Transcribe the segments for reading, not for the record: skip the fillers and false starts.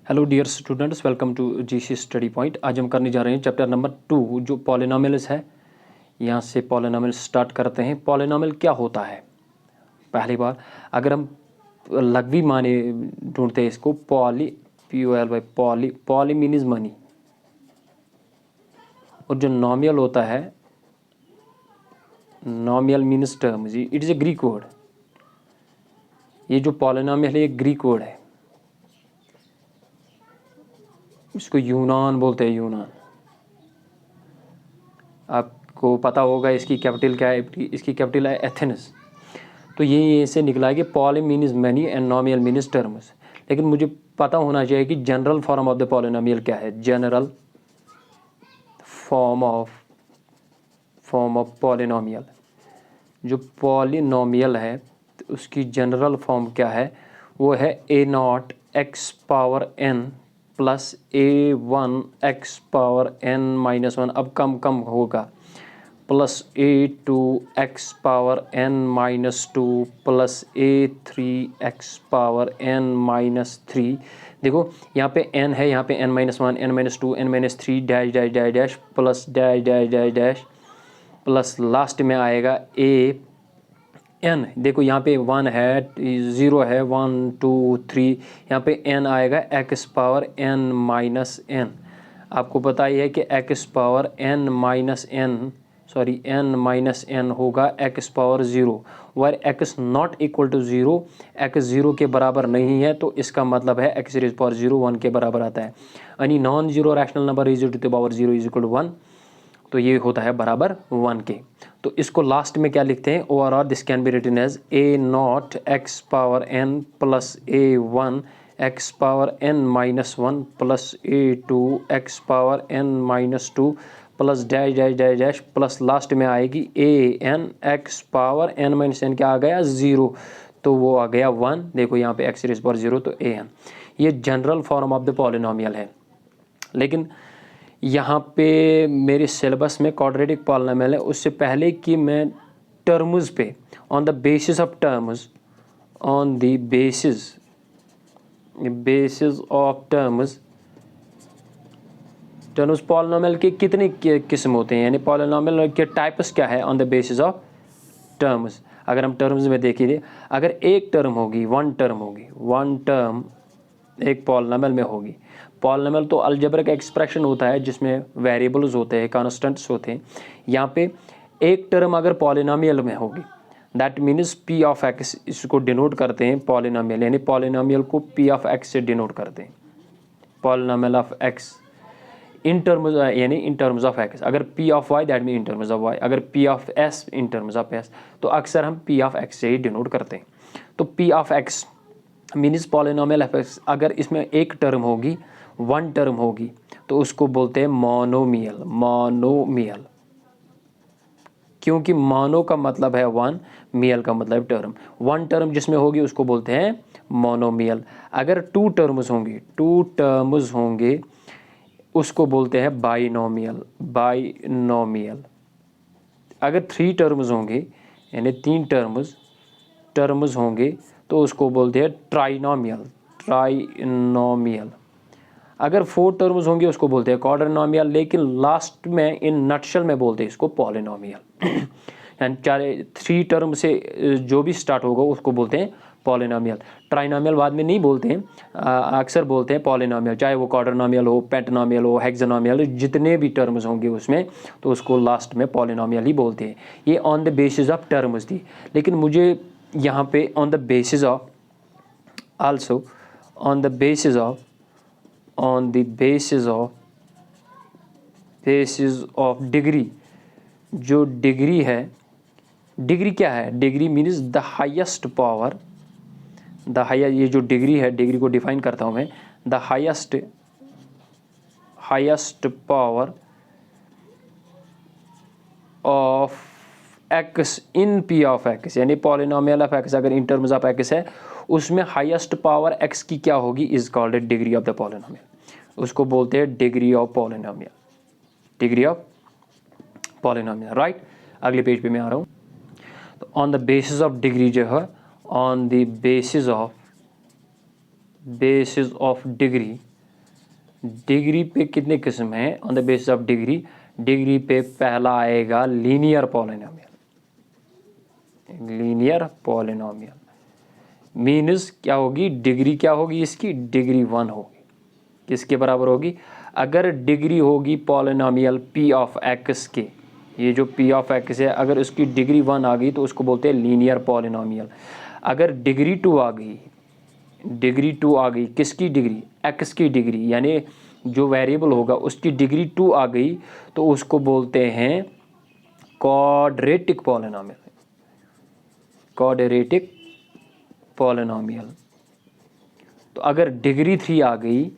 Hello dear students, welcome to GC study point. आज हम करने जा रहे हैं चैप्टर नंबर 2 जो पॉलिनोमियल्स है। यहाँ से पॉलिनोमियल स्टार्ट करते हैं। पॉलिनोमियल क्या होता है? पहली बार अगर हम लघवी माने ढूंढते हैं इसको, पॉली मीन्स मनी, और जो नॉमियल होता है, नॉमियल मीन्स टर्म। जी, it is a Greek word. ये जो पॉलिनोमियल है ये ग्रीक वर्ड है। इसको यूनान बोलते हैं, यूनान। आपको पता होगा इसकी कैपिटल क्या है। इसकी कैपिटल है एथेंस। तो ये से निकला है कि poly means many and nomial means terms. लेकिन मुझे पता होना चाहिए कि general form of the polynomial क्या है। जनरल फॉर्म ऑफ पॉलिनोमियल, जो पॉलिनोमियल है तो उसकी जनरल फॉर्म क्या है? वो है a0x⁻n प्लस a1x⁻n-1। अब कम होगा, प्लस a2x⁻n-2 प्लस a3x⁻n-3। देखो यहाँ पे n है, यहाँ पे n-1, n-2, n-3 dash dash dash dash plus dash dash dash dash plus last में आएगा a n। देखो यहाँ पे 1 है, 0 है, 1 2 3, यहाँ पे n आएगा x⁻n-n। आपको पता ही है कि n-n होगा x⁻0, where x not equal to 0, x 0 के बराबर नहीं है, तो इसका मतलब है x⁻0 1 के बराबर आता है। यानी non zero rational number is to the power 0 is equal to 1, तो ये होता है बराबर 1 के। तो इसको लास्ट में क्या लिखते हैं? Overall this can be written as a0x⁻n plus a1x⁻n-1 plus a2x⁻n-2 plus dash dash dash dash plus last में आएगी an(x⁻n-n) क्या आ गया? 0, तो वो आ गया 1। देखो यहाँ पे x⁻0 तो an। ये general form of the polynomial है। लेकिन यहाँ पे मेरे सिलेबस में क्वाड्रेटिक पॉलिनोमियल है। उससे पहले कि मैं टर्म्स पे on the basis of terms polynomial के कितने किस्म होते हैं, यानी पॉलिनोमियल के टाइप्स क्या है on the basis of terms. अगर हम टर्म्स में देखिए, अगर एक टर्म होगी, वन टर्म एक पॉलिनोमियल में होगी। पॉलिनोमियल तो अलजेब्रिक एक्सप्रेशन होता है जिसमें वेरिएबल्स होते हैं, कांस्टेंट्स होते हैं। यहाँ पे एक टर्म अगर पॉलिनोमियल में होगी, that means p of x, इसको डिनोट करते हैं पॉलिनोमियल, यानी पॉलिनोमियल को p ऑफ x से डिनोट करते हैं। Polynomial of x in terms, यानी इन टर्म्स ऑफ x। अगर p of y that mean in terms of y। अगर p of s in terms of s, तो अक्सर हम p ऑफ x से ही डिनोट करते हैं। तो p of x means polynomial of x। अगर इसमें एक टर्म होगी, वन टर्म होगी, तो उसको बोलते हैं मोनोमियल। क्योंकि मोनो का मतलब है वन, मियल का मतलब टर्म। वन टर्म जिसमें होगी उसको बोलते हैं मोनोमियल। अगर टू टर्म्स होंगे उसको बोलते हैं बाइनोमियल। अगर थ्री टर्म्स होंगे, यानी तीन टर्म्स होंगे, तो उसको बोलते हैं ट्राइनोमियल। अगर फोर टर्म्स होंगे उसको बोलते हैं क्वाड्रिनोमियल। लेकिन लास्ट में इन नटशल में बोलते हैं इसको पॉलिनोमियल। यानी चाहे थ्री टर्म से जो भी स्टार्ट होगा उसको बोलते हैं पॉलिनोमियल। ट्राइनोमियल बाद में नहीं बोलते हैं, अक्सर बोलते हैं पॉलिनोमियल, चाहे वो क्वाड्रिनोमियल हो, पेंटानोमियल हो, हेक्सानोमियल हो, जितने भी टर्म्स होंगे उसमें, तो उसको लास्ट में पॉलिनोमियल ही बोलते हैं। ये on the basis of terms थी। लेकिन मुझे यहाँ पे on the basis of degree, जो डिग्री है, डिग्री क्या है? Degree means the highest power, ये जो डिग्री है, डिग्री को डिफाइन करता हूँ मैं, the highest power of x in p of x, यानी पॉलिनोमियल ऑफ x अगर इन टर्म्स ऑफ x है, उसमें हाईएस्ट पावर x की क्या होगी is called degree of the polynomial. उसको बोलते हैं डिग्री ऑफ पॉलिनोमियल, राइट। अगले पेज पे मैं आ रहा हूँ। तो on the basis of degree जो है, on the basis of degree degree पे कितने किस्म हैं on the basis of degree? Degree पे पहला आएगा linear polynomial. Linear polynomial means क्या होगी? डिग्री क्या होगी इसकी? डिग्री 1 होगी। किसके बराबर होगी? अगर डिग्री होगी पॉलिनोमियल पी ऑफ एक्स के, ये जो पी ऑफ एक्स है, अगर उसकी डिग्री 1 आ गई तो उसको बोलते हैं लीनियर पॉलिनोमियल। अगर डिग्री 2 आ गई, डिग्री 2 आ गई, किसकी डिग्री? एक्स की डिग्री, यानी जो वेरिएबल होगा उसकी डिग्री 2 आ गई तो उसको बोलते हैं क्वाड्रेटिक पॉलिनोमियल। Quadratic polynomial. तो अगर डिग्री 3 आ गई,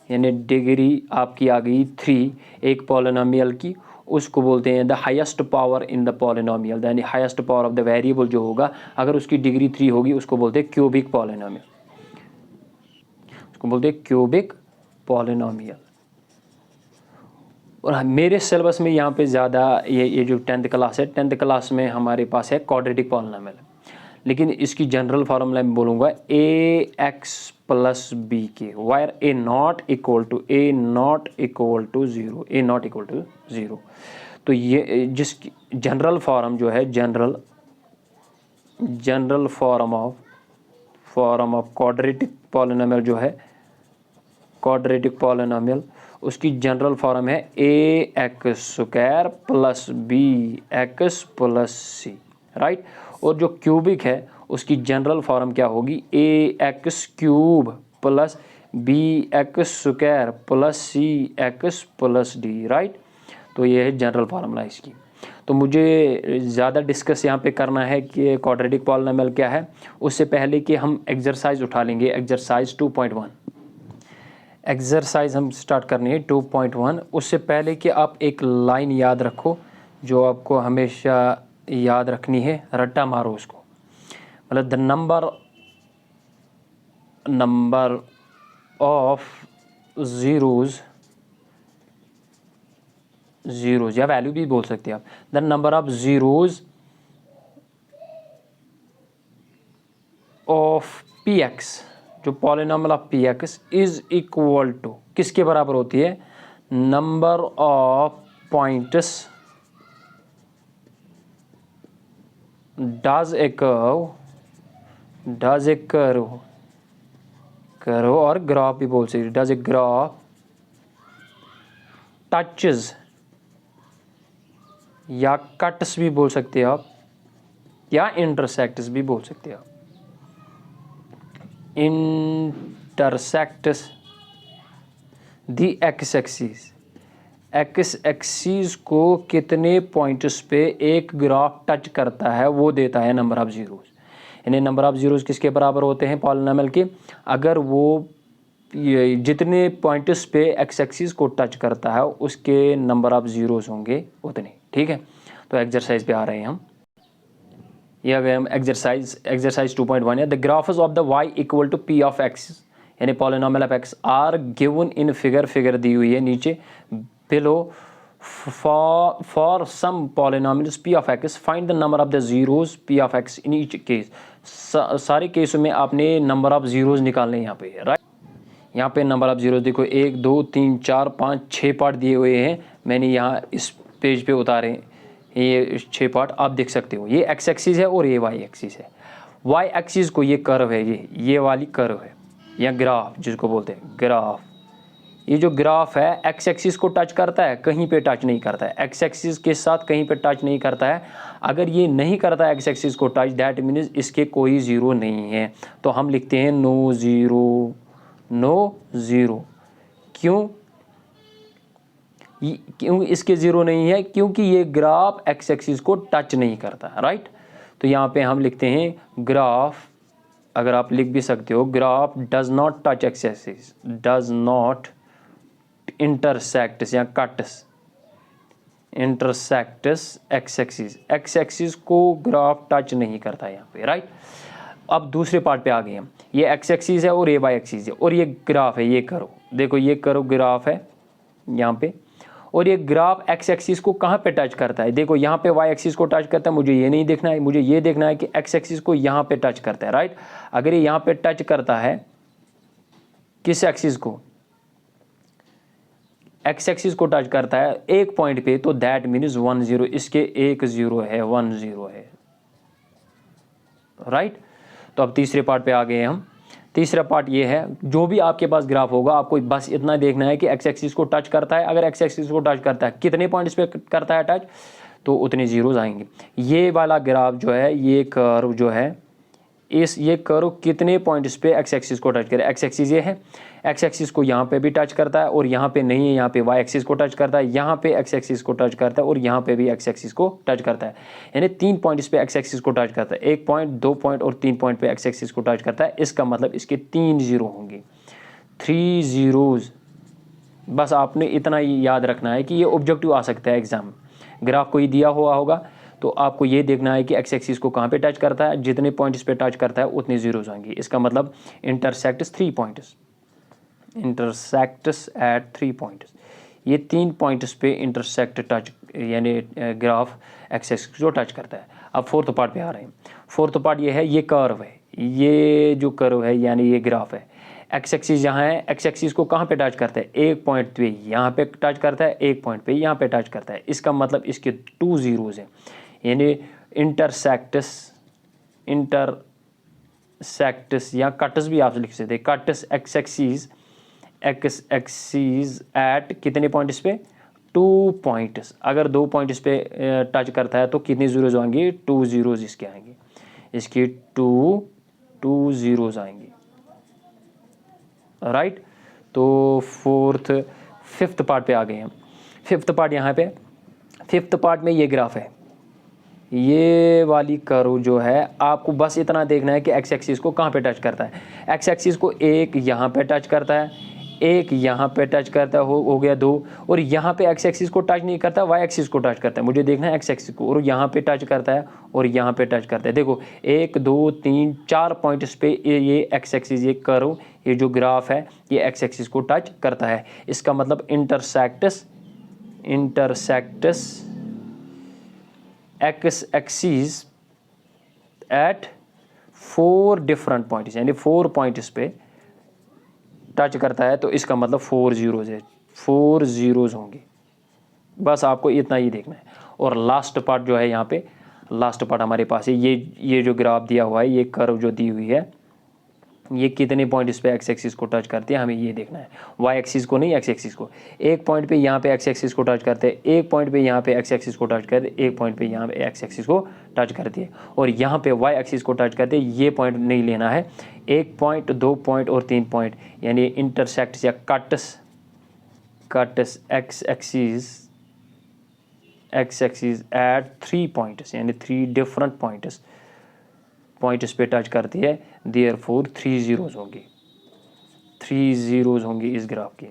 यानी डिग्री आपकी आ गई 3 एक पॉलिनोमियल की, उसको बोलते हैं the highest power in the polynomial, यानी highest power of the variable जो होगा, अगर उसकी डिग्री 3 होगी उसको बोलते हैं क्यूबिक पॉलिनोमियल। उसको बोलते हैं क्यूबिक पॉलिनोमियल। और मेरे सिलेबस में यहाँ पे ज़्यादा ये जो 10th क्लास है, 10th क्लास में हमारे पास है क्वाड्रेटिक पॉलिनोमियल, लेकिन इसकी जनरल फार्मूला मैं बोलूँगा ए एक्स प्लस बी के, where a not equal to 0, a not equal to 0। तो ये जिसकी जनरल फॉर्म जो है, general form of quadratic polynomial जो है, क्वाड्रेटिक पॉलिनोमियल, उसकी जनरल फॉर्म है a x square plus b x plus c, right. और जो क्यूबिक है उसकी जनरल फॉर्म क्या होगी? A x cube plus b x square plus c x plus D, right. तो ये है जनरल फार्मूला इसकी। तो मुझे ज़्यादा डिस्कस यहाँ पे करना है कि क्वाड्रेटिक पॉलिनोमियल क्या है, उससे पहले कि हम एक्सरसाइज उठा लेंगे। एक्सरसाइज 2.1 एक्सरसाइज हम स्टार्ट करनी है 2.1। उससे पहले कि आप एक लाइन याद रखो जो आपको हमेशा याद रखनी है, रट्टा मारो उसको, मतलब द नंबर ऑफ ज़ीरोज़ या वैल्यू भी बोल सकते हैं आप, the number of zeros of p x, जो polynomial of p x is equal to किसके बराबर होती है? Number of points does a curve और ग्राफ भी बोल सकते, डज ए ग्राफ टचेस या कट्स भी बोल सकते हैं आप, या इंटरसेक्ट्स भी बोल सकते हैं आप। इंटरसेक्ट्स दी एक्स एक्सिस को कितने पॉइंट्स पे एक ग्राफ टच करता है वो देता है नंबर ऑफ ज़ीरोज़। यानी नंबर ऑफ ज़ीरोज़ किसके बराबर होते हैं पॉलिनोमियल के? अगर वो जितने पॉइंट्स पे एक्स एक्सिस को टच करता है उसके नंबर ऑफ ज़ीरोज़ होंगे उतने, ठीक है। तो एक्सरसाइज पे आ रहे हैं हम। ये आ गए हम एक्सरसाइज 2.1 है। The graphs of the y equal to p of x, यानी polynomial of x are given in figure दी हुई है नीचे below. For some polynomials p of x find the number of the zeros p of x in each case. सारे केसों में आपने number of zeros निकालने हैं यहाँ पे, राइट। यहाँ पे नंबर ऑफ ज़ीरोज़ देखो 1 2 3 4 5 6 पार्ट दिए हुए हैं, मैंने यहाँ इस पेज पे उतारे हैं ये 6 पार्ट, आप देख सकते हो। ये एक्स एक्सिस है और ये वाई एक्सिस है। वाई एक्सिस को ये कर्व है, ये वाली कर्व है या ग्राफ जिसको बोलते हैं ग्राफ। ये जो ग्राफ है एक्स एक्सिस को टच करता है, कहीं पे टच नहीं करता है, एक्स एक्सिस के साथ कहीं पे टच नहीं करता है। अगर ये नहीं करता है एक्स एक्सिस को टच, दैट मीन्स इसके कोई ज़ीरो नहीं है। तो हम लिखते हैं नो ज़ीरो। क्यों इसके ज़ीरो नहीं है? क्योंकि ये ग्राफ एक्स एक्सिस को टच नहीं करता है, राइट। तो यहाँ पे हम लिखते हैं ग्राफ, अगर आप लिख भी सकते हो, graph does not touch x axis, does not intersects या कट्स इंटरसेक्ट्स एक्स एक्सिस को ग्राफ टच नहीं करता है यहाँ पे, राइट। अब दूसरे पार्ट पे आ गए हम। ये एक्स एक्सिस है और ये वाई एक्सिस है और ये ग्राफ है, ये करो देखो, ये करो ग्राफ है यहाँ पे, और ये ग्राफ एक्स एक्सिस को कहाँ पे टच करता है? देखो यहाँ पे वाई एक्सिस को टच करता है, मुझे ये नहीं देखना है, मुझे ये देखना है कि एक्स एक्सिस को यहाँ पे टच करता है, राइट। अगर ये यहाँ पे टच करता है किस एक्सिस को? एक्स एक्सिस को टच करता है एक पॉइंट पे तो दैट मीन्स 1 0, इसके एक 0 है, 1 0 है, राइट। तो अब तीसरे पार्ट पे आ गए हम। तीसरा पार्ट ये है, जो भी आपके पास ग्राफ होगा आपको बस इतना देखना है कि एक्स एक्सिस को टच करता है। अगर एक्स एक्सिस को टच करता है, कितने पॉइंट्स पे करता है टच, तो उतने जीरोज आएंगे। ये वाला ग्राफ जो है, ये कर्व जो है, ये कर्व कितने पॉइंट्स पे एक्स एक्सिस को टच करे। एक्स एक्सिस ये है, एक्स एक्सिस को यहाँ पे भी टच करता है और यहाँ पे नहीं है, यहाँ पे वाई एक्सिस को टच करता है, यहाँ पे एक्स एक्सिस को टच करता है और यहाँ पे भी एक्स एक्सिस को टच करता है। यानी 3 पॉइंट्स पे एक्स एक्सिस को टच करता है, 1 पॉइंट, 2 पॉइंट और 3 पॉइंट पे एक्स एक्सिस को टच करता है। इसका मतलब इसके 3 जीरो होंगे, 3 जीरोज। बस आपने इतना ही याद रखना है कि ये ऑब्जेक्टिव आ सकता है एग्जाम, ग्राफ कोई दिया हुआ होगा तो आपको ये देखना है कि एक्स एक्सिस को कहाँ पे टच करता है, जितने पॉइंट्स पे टच करता है उतने जीरोज आएंगे। इसका मतलब intersects 3 points, intersects at 3 points. ये 3 पॉइंट्स पे इंटरसेक्ट टच, यानी ग्राफ एक्स एक्सिस को टच करता है। अब फोर्थ पार्ट पे आ रहे हैं। फोर्थ पार्ट ये है, ये कर्व है, ये जो कर्व है यानी ये ग्राफ है। एक्स एक्सिस यहाँ है, एक्स एक्सिस को कहाँ पे टच करता है, एक पॉइंट पे यहाँ पे टच करता है, एक पॉइंट पे यहाँ पे टच करता है। इसका मतलब इसके 2 जीरोज हैं, यानी इंटरसेक्ट्स या कट्स भी आप लिख सकते हैं, कट्स एक्स एक्सिस एट कितने पॉइंट्स पे, 2 पॉइंट्स। अगर 2 पॉइंट्स पे टच करता है तो कितने जीरोज आएंगे, 2 जीरोज इसके आएंगे, इसके 2 जीरोज आएंगे, राइट। तो फिफ्थ पार्ट पे आ गए हम। फिफ्थ पार्ट यहाँ पे, फिफ्थ पार्ट में ये ग्राफ है, ये वाली कर्व जो है, आपको बस इतना देखना है कि एक्स एक्सिस को कहाँ पे टच करता है। एक्स एक्सिस को एक यहाँ पे टच करता है, एक यहाँ पे टच करता है, हो गया 2, और यहाँ पे एक्स एक्सिस को टच नहीं करता, वाई एक्सिस को टच करता है। मुझे देखना है एक्स एक्सिस को, और यहाँ पे टच करता है और यहाँ पे टच करता है। देखो 1 2 3 4 पॉइंट्स पे ये एक्स एक्सिस, ये कर्व, ये जो ग्राफ है, ये एक्स एक्सिस को टच करता है। इसका मतलब intersects x axis at 4 different points, यानी 4 पॉइंट्स पे टच करता है। तो इसका मतलब 4 जीरोज है, 4 जीरोज होंगे। बस आपको इतना ही देखना है। और लास्ट पार्ट जो है, यहाँ पे लास्ट पार्ट हमारे पास है, ये जो ग्राफ दिया हुआ है, ये कर्व जो दी हुई है, ये कितने पॉइंट इस पे एक्स एक्सिस को टच करती है, हमें ये देखना है। वाई एक्सिस को नहीं, एक्स एक्सिस को। एक पॉइंट पे यहाँ पे एक्स एक्सिस को टच करते हैं, एक पॉइंट पे यहाँ पे एक्स एक्सिस को टच करते, एक पॉइंट पे यहाँ पे एक्स एक्सिस को टच करती है, और यहाँ पे वाई एक्सिस को टच करते। ये पॉइंट नहीं लेना है, 1 पॉइंट, 2 पॉइंट और 3 पॉइंट, यानी इंटरसेक्ट्स या cuts x axis at 3 points, यानी 3 डिफरेंट पॉइंट्स पे टच करती है। देयरफॉर 3 जीरोज होंगे, 3 जीरोज होंगे इस ग्राफ के,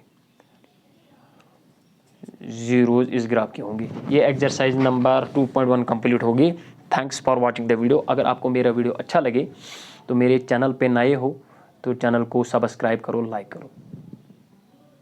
जीरोज इस ग्राफ के होंगे। ये एक्सरसाइज नंबर 2.1 कंप्लीट होगी। Thanks for watching the video. अगर आपको मेरा वीडियो अच्छा लगे तो मेरे चैनल पे नए हो तो चैनल को सब्सक्राइब करो, लाइक करो।